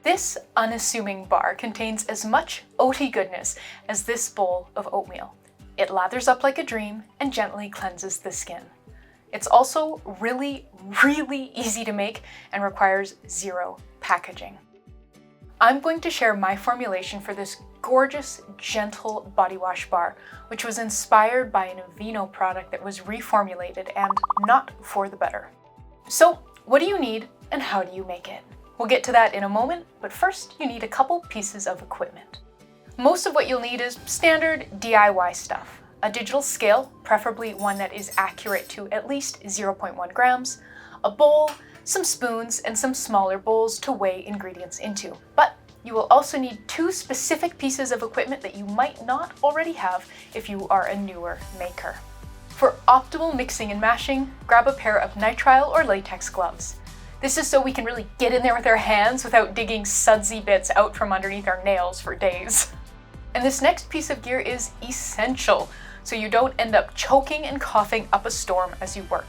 This unassuming bar contains as much oaty goodness as this bowl of oatmeal. It lathers up like a dream and gently cleanses the skin. It's also really, really easy to make and requires zero packaging. I'm going to share my formulation for this gorgeous, gentle body wash bar, which was inspired by an Aveeno product that was reformulated and not for the better. So, what do you need and how do you make it? We'll get to that in a moment, but first you need a couple pieces of equipment. Most of what you'll need is standard DIY stuff. A digital scale, preferably one that is accurate to at least 0.1 grams, a bowl, some spoons, and some smaller bowls to weigh ingredients into. But you will also need two specific pieces of equipment that you might not already have if you are a newer maker. For optimal mixing and mashing, grab a pair of nitrile or latex gloves. This is so we can really get in there with our hands without digging sudsy bits out from underneath our nails for days. And this next piece of gear is essential, so you don't end up choking and coughing up a storm as you work.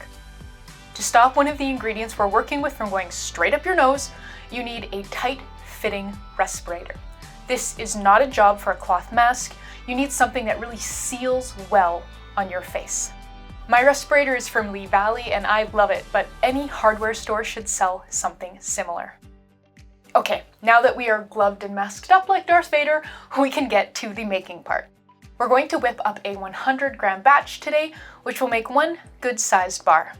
To stop one of the ingredients we're working with from going straight up your nose, you need a tight-fitting respirator. This is not a job for a cloth mask. You need something that really seals well on your face. My respirator is from Lee Valley and I love it, but any hardware store should sell something similar. Okay, now that we are gloved and masked up like Darth Vader, we can get to the making part. We're going to whip up a 100-gram batch today, which will make one good-sized bar.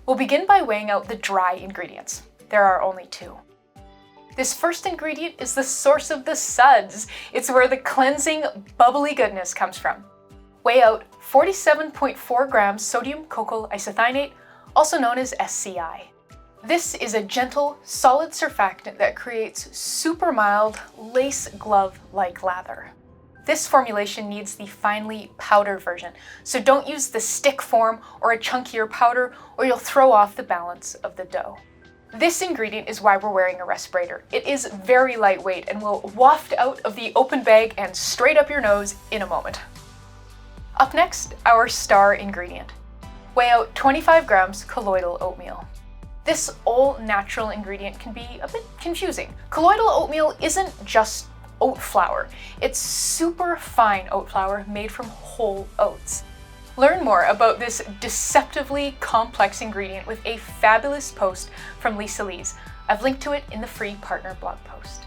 We'll begin by weighing out the dry ingredients. There are only two. This first ingredient is the source of the suds. It's where the cleansing, bubbly goodness comes from. Weigh out 47.4 grams sodium cocoyl isethionate, also known as SCI. This is a gentle, solid surfactant that creates super mild, lace glove-like lather. This formulation needs the finely powdered version, so don't use the stick form or a chunkier powder or you'll throw off the balance of the dough. This ingredient is why we're wearing a respirator. It is very lightweight and will waft out of the open bag and straight up your nose in a moment. Up next, our star ingredient. Weigh out 25 grams colloidal oatmeal. This all-natural ingredient can be a bit confusing. Colloidal oatmeal isn't just oat flour. It's super fine oat flour made from whole oats. Learn more about this deceptively complex ingredient with a fabulous post from Lisa Lees. I've linked to it in the free partner blog post.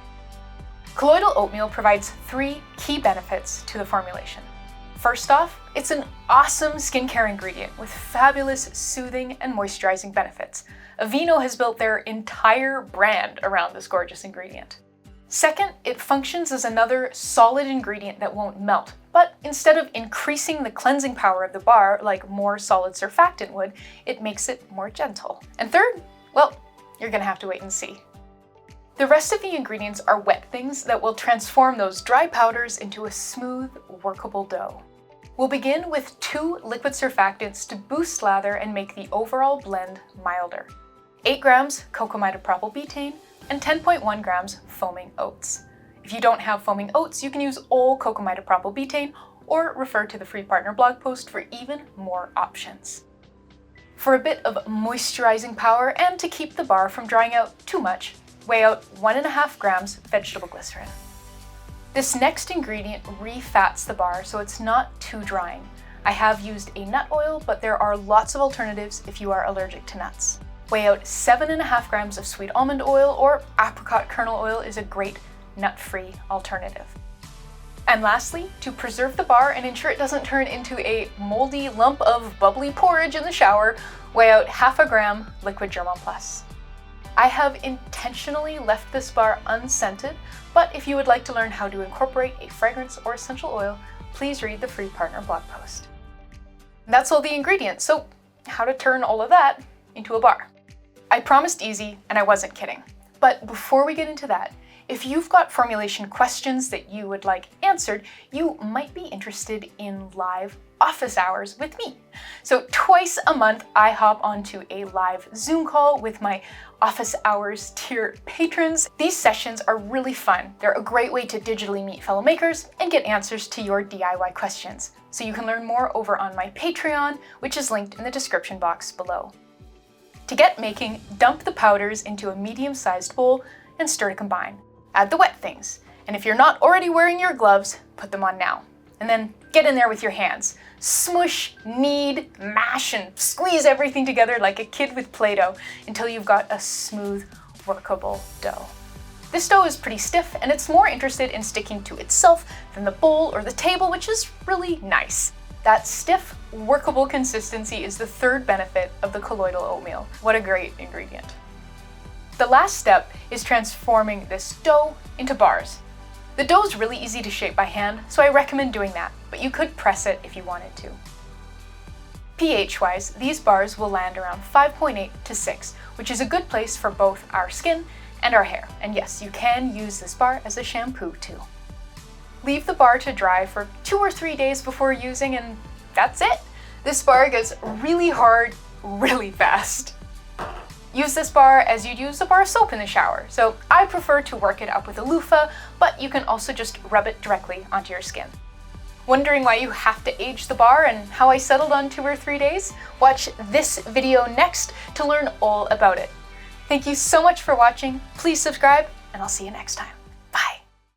Colloidal oatmeal provides three key benefits to the formulation. First off, it's an awesome skincare ingredient with fabulous soothing and moisturizing benefits. Aveeno has built their entire brand around this gorgeous ingredient. Second, it functions as another solid ingredient that won't melt, but instead of increasing the cleansing power of the bar like more solid surfactant would, it makes it more gentle. And third, well, you're gonna have to wait and see. The rest of the ingredients are wet things that will transform those dry powders into a smooth, workable dough. We'll begin with 2 liquid surfactants to boost lather and make the overall blend milder. 8 grams Cocamidopropyl Betaine and 10.1 grams foaming oats. If you don't have foaming oats, you can use all Cocamidopropyl Betaine or refer to the free partner blog post for even more options. For a bit of moisturizing power and to keep the bar from drying out too much, weigh out 1.5 grams vegetable glycerine. This next ingredient refats the bar so it's not too drying. I have used a nut oil, but there are lots of alternatives if you are allergic to nuts. Weigh out 7.5 grams of sweet almond oil, or apricot kernel oil is a great nut-free alternative. And lastly, to preserve the bar and ensure it doesn't turn into a moldy lump of bubbly porridge in the shower, weigh out 0.5 gram liquid Germall Plus. I have intentionally left this bar unscented, but if you would like to learn how to incorporate a fragrance or essential oil, please read the free partner blog post. That's all the ingredients, so how to turn all of that into a bar. I promised easy, and I wasn't kidding. But before we get into that, if you've got formulation questions that you would like answered, you might be interested in live office hours with me. So twice a month, I hop onto a live Zoom call with my office hours tier patrons. These sessions are really fun. They're a great way to digitally meet fellow makers and get answers to your DIY questions. So you can learn more over on my Patreon, which is linked in the description box below. To get making, dump the powders into a medium-sized bowl and stir to combine. Add the wet things. And if you're not already wearing your gloves, put them on now. And then get in there with your hands. Smush, knead, mash, and squeeze everything together like a kid with Play-Doh until you've got a smooth, workable dough. This dough is pretty stiff and it's more interested in sticking to itself than the bowl or the table, which is really nice. That stiff, workable consistency is the third benefit of the colloidal oatmeal. What a great ingredient. The last step is transforming this dough into bars. The dough is really easy to shape by hand, so I recommend doing that, but you could press it if you wanted to. pH-wise, these bars will land around 5.8 to 6, which is a good place for both our skin and our hair. And yes, you can use this bar as a shampoo too. Leave the bar to dry for 2 or 3 days before using, and that's it. This bar gets really hard really fast. Use this bar as you'd use a bar of soap in the shower. So I prefer to work it up with a loofah, but you can also just rub it directly onto your skin. Wondering why you have to age the bar and how I settled on 2 or 3 days? Watch this video next to learn all about it. Thank you so much for watching. Please subscribe, and I'll see you next time.